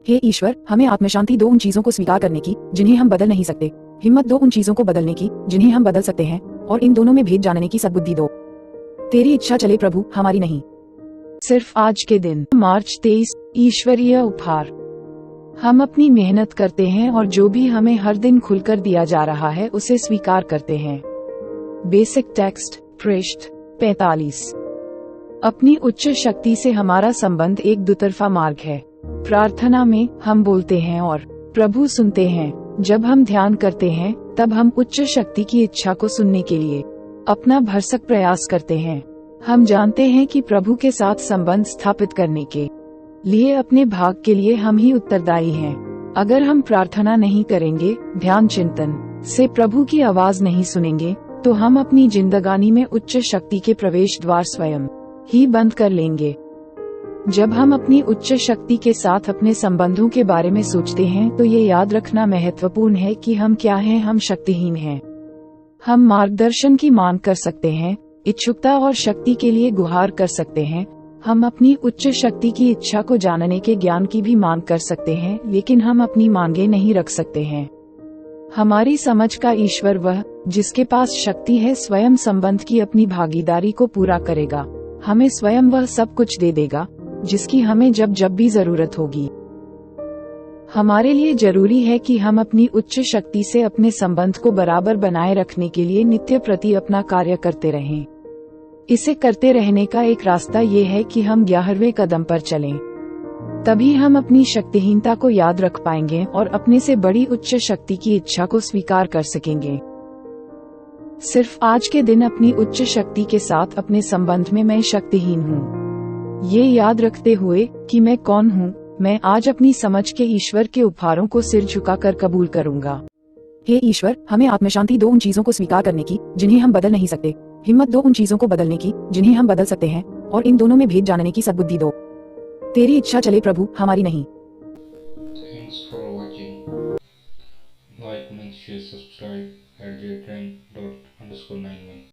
हे ईश्वर, हमें आत्मशांति दो उन चीजों को स्वीकार करने की जिन्हें हम बदल नहीं सकते, हिम्मत दो उन चीजों को बदलने की जिन्हें हम बदल सकते हैं, और इन दोनों में भेद जानने की सद्बुद्धि दो। तेरी इच्छा चले प्रभु, हमारी नहीं। सिर्फ आज के दिन मार्च 23 ईश्वरीय उपहार। हम अपनी मेहनत करते हैं और जो भी हमें हर दिन खुलकर दिया जा रहा है उसे स्वीकार करते हैं। बेसिक टेक्स्ट पृष्ठ 45। अपनी उच्च शक्ति से हमारा संबंध एक दुतरफा मार्ग है। प्रार्थना में हम बोलते हैं और प्रभु सुनते हैं। जब हम ध्यान करते हैं तब हम उच्च शक्ति की इच्छा को सुनने के लिए अपना भरसक प्रयास करते हैं। हम जानते हैं कि प्रभु के साथ संबंध स्थापित करने के लिए अपने भाग के लिए हम ही उत्तरदायी हैं। अगर हम प्रार्थना नहीं करेंगे, ध्यान चिंतन से प्रभु की आवाज नहीं सुनेंगे, तो हम अपनी जिंदगानी में उच्च शक्ति के प्रवेश द्वार स्वयं ही बंद कर लेंगे। जब हम अपनी उच्च शक्ति के साथ अपने संबंधों के बारे में सोचते हैं तो ये याद रखना महत्वपूर्ण है कि हम क्या हैं। हम शक्तिहीन हैं। हम मार्गदर्शन की मांग कर सकते हैं, इच्छुकता और शक्ति के लिए गुहार कर सकते हैं। हम अपनी उच्च शक्ति की इच्छा को जानने के ज्ञान की भी मांग कर सकते हैं, लेकिन हम अपनी मांगे नहीं रख सकते हैं। हमारी समझ का ईश्वर वह जिसके पास शक्ति है स्वयं संबंध की अपनी भागीदारी को पूरा करेगा। हमें स्वयं वह सब कुछ दे देगा जिसकी हमें जब जब भी जरूरत होगी। हमारे लिए जरूरी है कि हम अपनी उच्च शक्ति से अपने संबंध को बराबर बनाए रखने के लिए नित्य प्रति अपना कार्य करते रहें। इसे करते रहने का एक रास्ता ये है कि हम 11वें कदम पर चलें। तभी हम अपनी शक्तिहीनता को याद रख पाएंगे और अपने से बड़ी उच्च शक्ति की इच्छा को स्वीकार कर सकेंगे। सिर्फ आज के दिन अपनी उच्च शक्ति के साथ अपने संबंध में मैं शक्तिहीन हूँ ये याद रखते हुए कि मैं कौन हूँ, मैं आज अपनी समझ के ईश्वर के उपहारों को सिर झुकाकर कबूल करूँगा। हे ईश्वर, हमें आत्मशांति दो उन चीजों को स्वीकार करने की जिन्हें हम बदल नहीं सकते, हिम्मत दो उन चीजों को बदलने की जिन्हें हम बदल सकते हैं, और इन दोनों में भेद जानने की सद्बुद्धि दो। तेरी इच्छा चले प्रभु, हमारी नहीं। Thanks for watching. Like, comment, share, subscribe at @JTrain._91.